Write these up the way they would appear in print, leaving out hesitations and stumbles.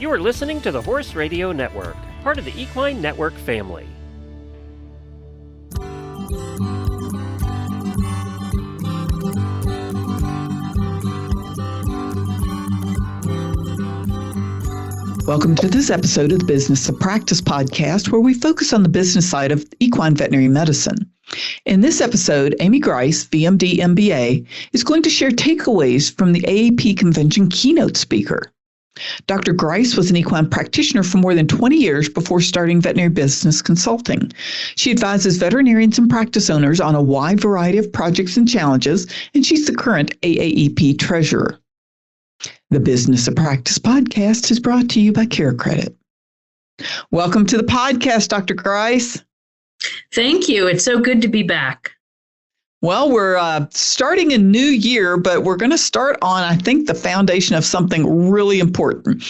You are listening to the Horse Radio Network, part of the Equine Network family. Welcome to this episode of the Business of Practice podcast, where we focus on the business side of equine veterinary medicine. In this episode, Amy Grice, VMD MBA, is going to share takeaways from the AAEP Convention Keynote speaker. Dr. Grice was an equine practitioner for more than 20 years before starting veterinary business consulting. She advises veterinarians and practice owners on a wide variety of projects and challenges, and she's the current AAEP treasurer. The Business of Practice podcast is brought to you by CareCredit. Welcome to the podcast, Dr. Grice. Thank you. It's so good to be back. Well, we're starting a new year, but we're going to start on, I think, the foundation of something really important.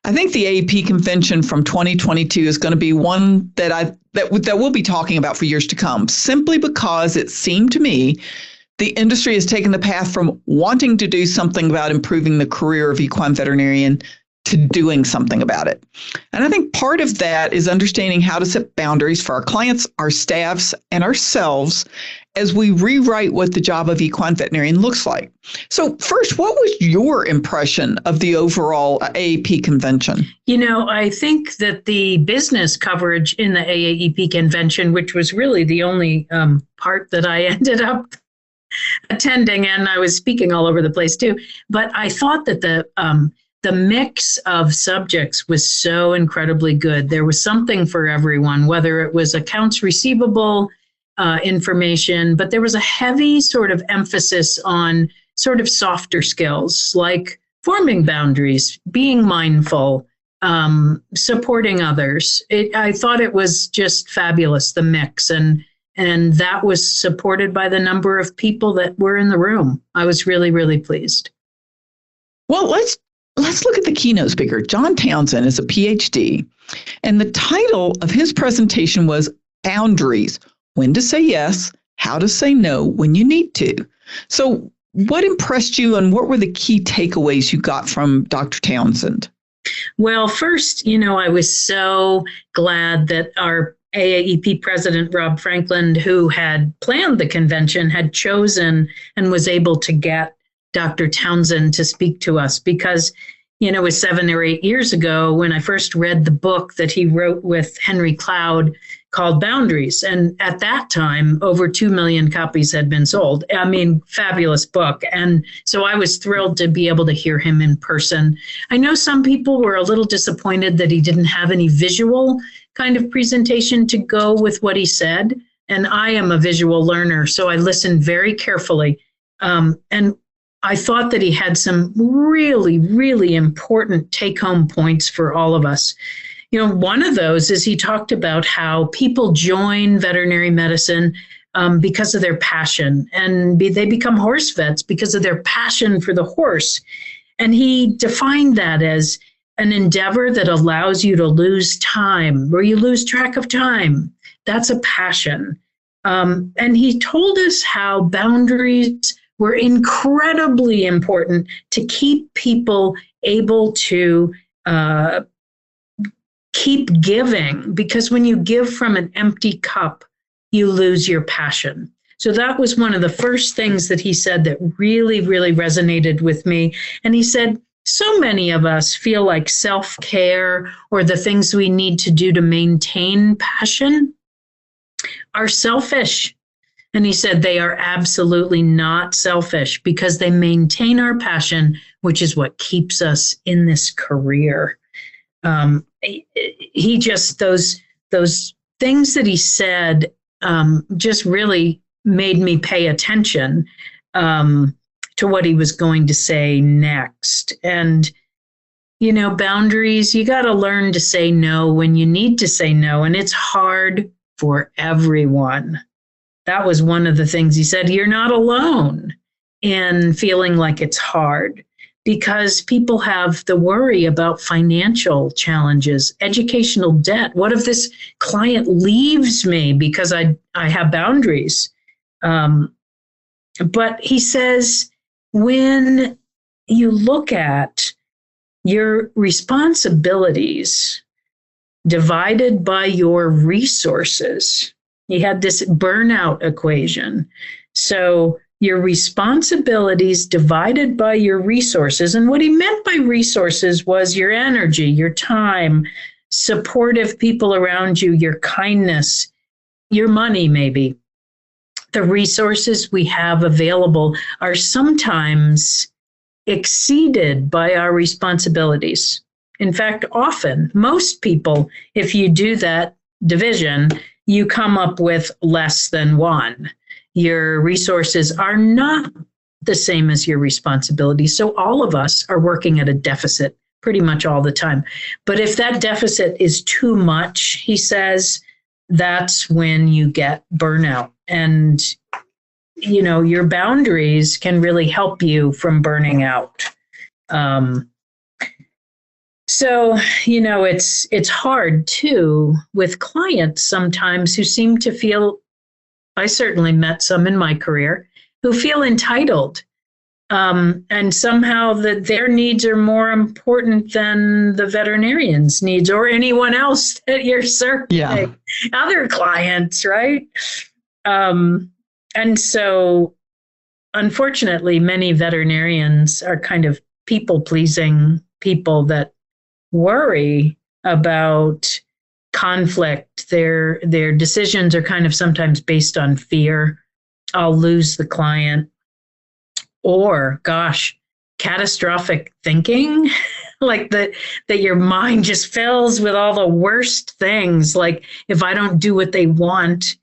I think the AAEP convention from 2022 is going to be one that we'll be talking about for years to come, simply because it seemed to me the industry has taken the path from wanting to do something about improving the career of equine veterinarian to doing something about it. And I think part of that is understanding how to set boundaries for our clients, our staffs, and ourselves as we rewrite what the job of equine veterinarian looks like. So first, what was your impression of the overall AAEP convention? You know, I think that the business coverage in the AAEP convention, which was really the only part that I ended up attending, and I was speaking all over the place too, but I thought that the mix of subjects was so incredibly good. There was something for everyone, whether it was accounts receivable information, but there was a heavy sort of emphasis on sort of softer skills like forming boundaries, being mindful, supporting others. I thought it was just fabulous, the mix, and that was supported by the number of people that were in the room. I was really, really pleased. Well, let's look at the keynote speaker. John Townsend is a PhD, and the title of his presentation was Boundaries: When to Say Yes, How to Say No When You Need to. So what impressed you, and what were the key takeaways you got from Dr. Townsend? Well, first, I was so glad that our AAEP president, Rob Franklin, who had planned the convention, had chosen and was able to get Dr. Townsend to speak to us because, it was 7 or 8 years ago when I first read the book that he wrote with Henry Cloud called Boundaries. And at that time, over 2 million copies had been sold. I mean, fabulous book. And so I was thrilled to be able to hear him in person. I know some people were a little disappointed that he didn't have any visual kind of presentation to go with what he said. And I am a visual learner, so I listened very carefully. And I thought that he had some really, really important take-home points for all of us. One of those is he talked about how people join veterinary medicine because of their passion, and they become horse vets because of their passion for the horse. And he defined that as an endeavor that allows you to lose time, where you lose track of time. That's a passion. And he told us how boundaries were incredibly important to keep people able to keep giving, because when you give from an empty cup, you lose your passion. So that was one of the first things that he said that really, really resonated with me. And he said, so many of us feel like self-care or the things we need to do to maintain passion are selfish. And he said they are absolutely not selfish because they maintain our passion, which is what keeps us in this career. He just, those things that he said just really made me pay attention to what he was going to say next. And, boundaries, you got to learn to say no when you need to say no. And it's hard for everyone. That was one of the things he said. You're not alone in feeling like it's hard because people have the worry about financial challenges, educational debt. What if this client leaves me because I have boundaries? But he says, when you look at your responsibilities divided by your resources. He had this burnout equation. So your responsibilities divided by your resources. And what he meant by resources was your energy, your time, supportive people around you, your kindness, your money, maybe. The resources we have available are sometimes exceeded by our responsibilities. In fact, often, most people, if you do that division, you come up with less than one. Your resources are not the same as your responsibilities. So all of us are working at a deficit pretty much all the time. But if that deficit is too much, he says, that's when you get burnout. And, you know, your boundaries can really help you from burning out. So, you know, it's hard too with clients sometimes who seem to feel, I certainly met some in my career, who feel entitled. And somehow that their needs are more important than the veterinarian's needs or anyone else that you're serving, other clients, right? And so, unfortunately, many veterinarians are kind of people-pleasing people that worry about conflict. Their decisions are kind of sometimes based on fear. I'll lose the client. Or, gosh, catastrophic thinking, like that your mind just fills with all the worst things. Like if I don't do what they want,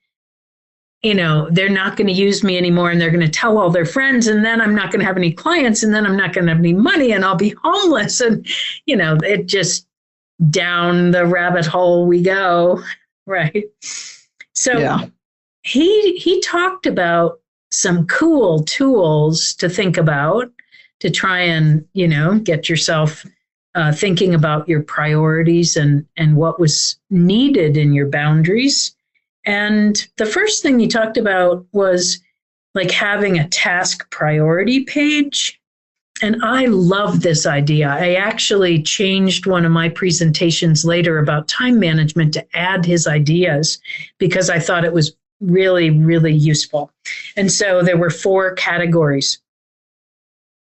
you know, they're not going to use me anymore and they're going to tell all their friends and then I'm not going to have any clients and then I'm not going to have any money and I'll be homeless. And, you know, it just down the rabbit hole we go, right? So he talked about some cool tools to think about to try and, you know, get yourself thinking about your priorities and what was needed in your boundaries. And the first thing he talked about was like having a task priority page. And I love this idea. I actually changed one of my presentations later about time management to add his ideas because I thought it was really, really useful. And so there were 4 categories.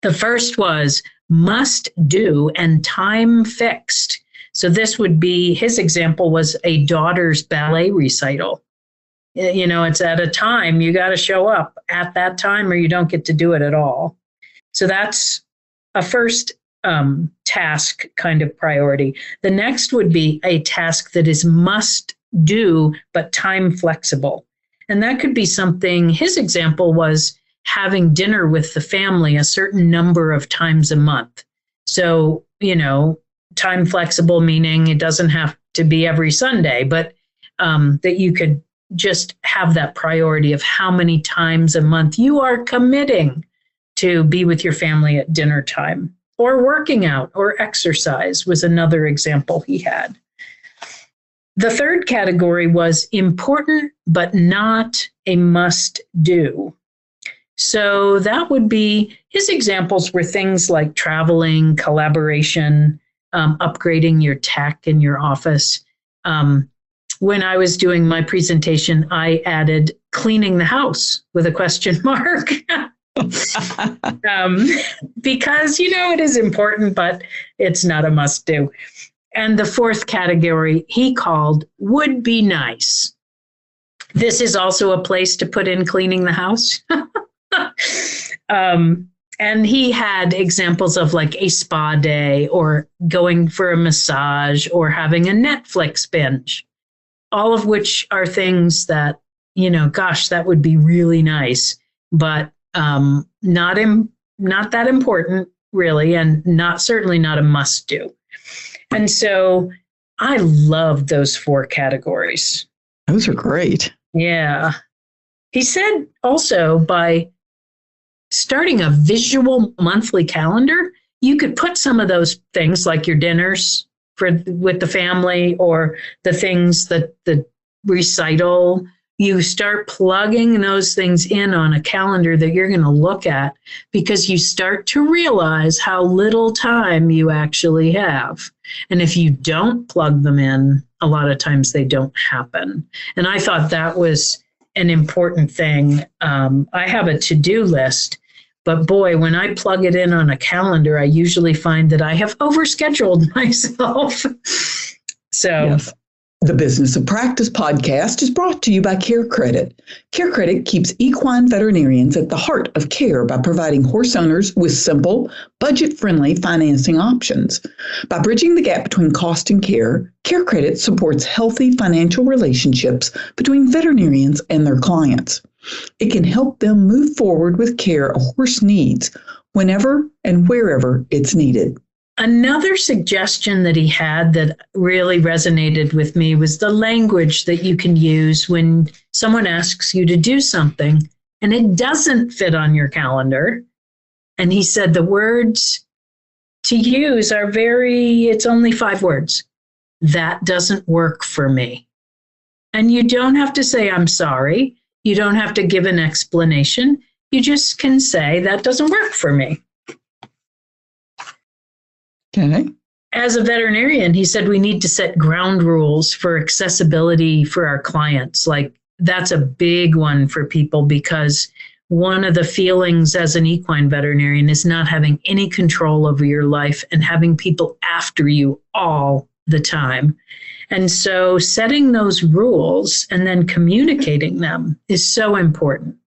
The first was must do and time fixed. So this would be, his example was a daughter's ballet recital. You know, it's at a time, you got to show up at that time or you don't get to do it at all. So that's a first task kind of priority. The next would be a task that is must do, but time flexible. And that could be something, his example was having dinner with the family a certain number of times a month. So, you know, time flexible, meaning it doesn't have to be every Sunday, but that you could just have that priority of how many times a month you are committing to be with your family at dinner time. Or working out or exercise was another example he had. The third category was important, but not a must do. So that would be, his examples were things like traveling, collaboration, upgrading your tech in your office. When I was doing my presentation, I added cleaning the house with a question mark. Because, you know, it is important, but it's not a must do. And the fourth category he called would be nice. This is also a place to put in cleaning the house. And he had examples of like a spa day or going for a massage or having a Netflix binge, all of which are things that, you know, gosh, that would be really nice, but not that important really, and certainly not a must do. And so I love those 4 categories. Those are great. Yeah. He said also by starting a visual monthly calendar, you could put some of those things like your dinners with the family or the things that the recital, You start plugging those things in on a calendar that you're going to look at, because you start to realize how little time you actually have. And if you don't plug them in, a lot of times they don't happen. And I thought that was an important thing. I have a to-do list, but boy, when I plug it in on a calendar, I usually find that I have overscheduled myself. So yes. The Business of Practice podcast is brought to you by CareCredit. CareCredit keeps equine veterinarians at the heart of care by providing horse owners with simple, budget-friendly financing options. By bridging the gap between cost and care, CareCredit supports healthy financial relationships between veterinarians and their clients. It can help them move forward with care a horse needs whenever and wherever it's needed. Another suggestion that he had that really resonated with me was the language that you can use when someone asks you to do something and it doesn't fit on your calendar. And he said the words to use are it's only 5 words. That doesn't work for me. And you don't have to say, I'm sorry. You don't have to give an explanation. You just can say, that doesn't work for me. Okay. As a veterinarian, he said we need to set ground rules for accessibility for our clients. Like, that's a big one for people, because one of the feelings as an equine veterinarian is not having any control over your life and having people after you all the time. And so setting those rules and then communicating them is so important.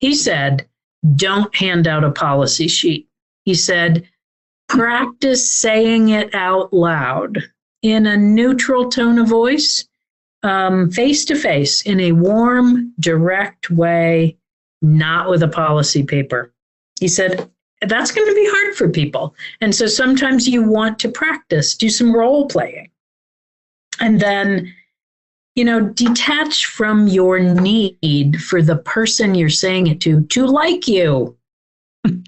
He said, don't hand out a policy sheet. He said, practice saying it out loud in a neutral tone of voice, face to face, in a warm, direct way, not with a policy paper. He said, that's going to be hard for people. And so sometimes you want to practice, do some role playing. And then, detach from your need for the person you're saying it to like you.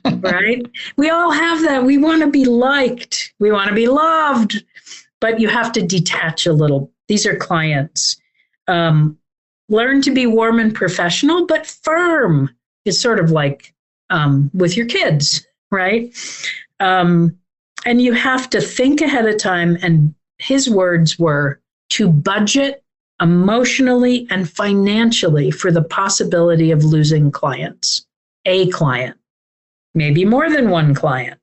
Right? We all have that. We want to be liked. We want to be loved, but you have to detach a little. These are clients. Learn to be warm and professional, but firm. It's sort of like with your kids, right? And you have to think ahead of time. And his words were to budget emotionally and financially for the possibility of losing clients, a client. Maybe more than one client,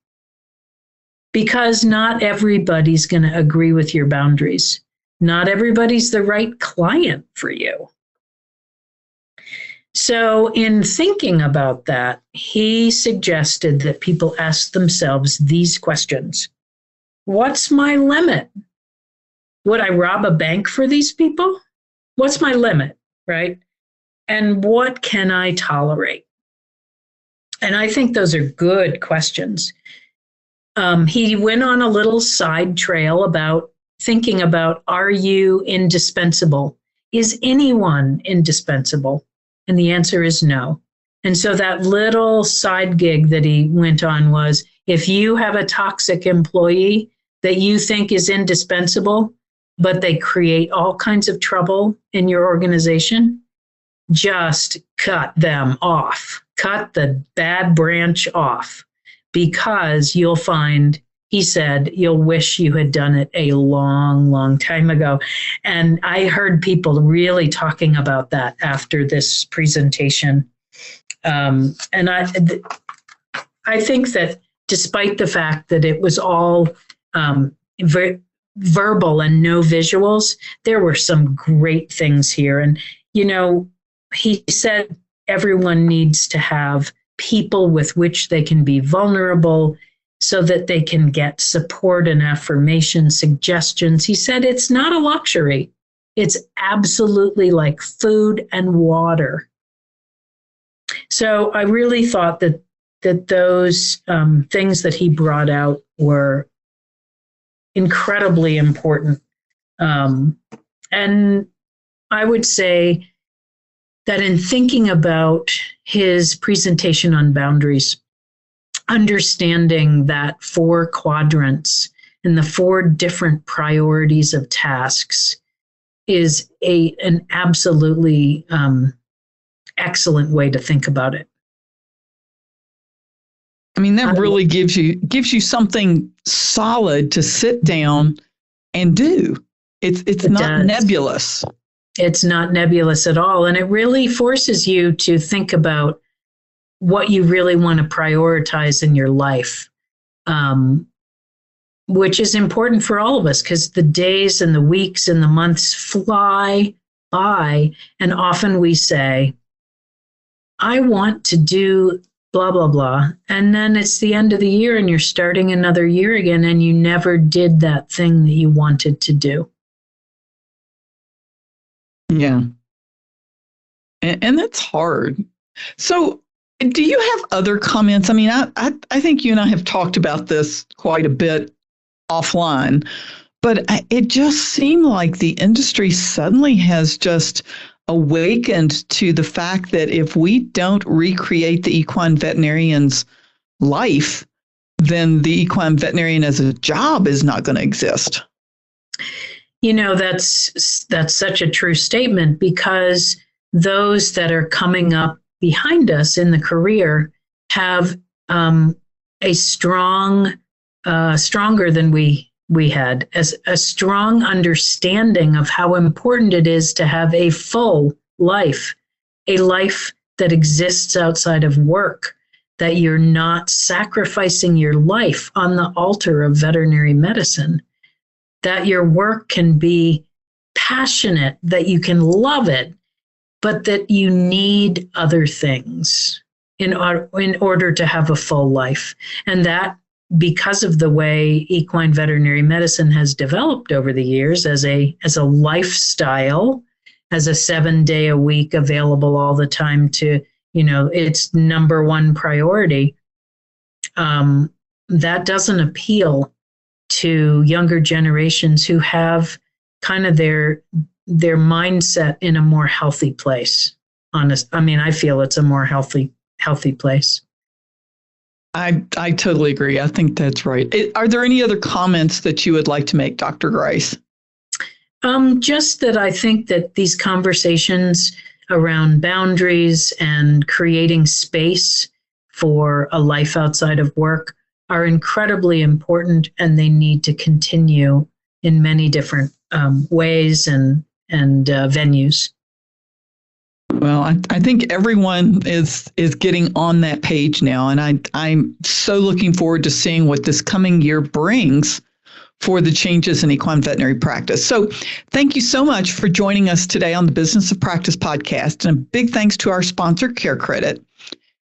because not everybody's going to agree with your boundaries. Not everybody's the right client for you. So in thinking about that, he suggested that people ask themselves these questions. What's my limit? Would I rob a bank for these people? What's my limit, right? And what can I tolerate? And I think those are good questions. He went on a little side trail about thinking about, are you indispensable? Is anyone indispensable? And the answer is no. And so that little side gig that he went on was, if you have a toxic employee that you think is indispensable, but they create all kinds of trouble in your organization, just cut them off. Cut the bad branch off, because you'll find, he said, you'll wish you had done it a long, long time ago. And I heard people really talking about that after this presentation. And I think that despite the fact that it was all verbal and no visuals, there were some great things here. And, he said, everyone needs to have people with which they can be vulnerable so that they can get support and affirmation, suggestions. He said it's not a luxury. It's absolutely like food and water. So I really thought that those things that he brought out were incredibly important. And I would say that in thinking about his presentation on boundaries, understanding that 4 quadrants and the 4 different priorities of tasks is an absolutely excellent way to think about it. I mean, that really gives you something solid to sit down and do. It's not nebulous. It's not nebulous at all. And it really forces you to think about what you really want to prioritize in your life, which is important for all of us because the days and the weeks and the months fly by. And often we say, I want to do blah, blah, blah. And then it's the end of the year and you're starting another year again and you never did that thing that you wanted to do. Yeah. And that's hard. So do you have other comments? I mean, I think you and I have talked about this quite a bit offline, but it just seemed like the industry suddenly has just awakened to the fact that if we don't recreate the equine veterinarian's life, then the equine veterinarian as a job is not going to exist. You know, that's such a true statement because those that are coming up behind us in the career have a stronger than we had, as a strong understanding of how important it is to have a full life, a life that exists outside of work, that you're not sacrificing your life on the altar of veterinary medicine, that your work can be passionate, that you can love it, but that you need other things in order to have a full life. And that, because of the way equine veterinary medicine has developed over the years as a lifestyle, as a 7-day a week available all the time to, its number one priority, that doesn't appeal to younger generations who have kind of their mindset in a more healthy place. I feel it's a more healthy place. I totally agree. I think that's right. Are there any other comments that you would like to make, Dr. Grice? Just that I think that these conversations around boundaries and creating space for a life outside of work are incredibly important, and they need to continue in many different ways and venues. Well, I think everyone is getting on that page now, and I'm so looking forward to seeing what this coming year brings for the changes in equine veterinary practice. So thank you so much for joining us today on the Business of Practice podcast, and a big thanks to our sponsor, CareCredit.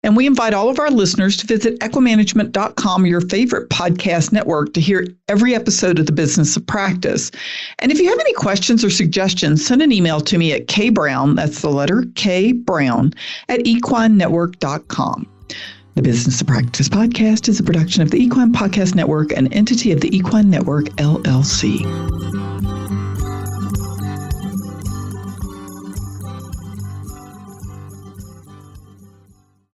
And we invite all of our listeners to visit equimanagement.com, your favorite podcast network, to hear every episode of the Business of Practice. And if you have any questions or suggestions, send an email to me at kbrown, that's the letter K Brown, at equinenetwork.com. The Business of Practice podcast is a production of the Equine Podcast Network, an entity of the Equine Network, LLC.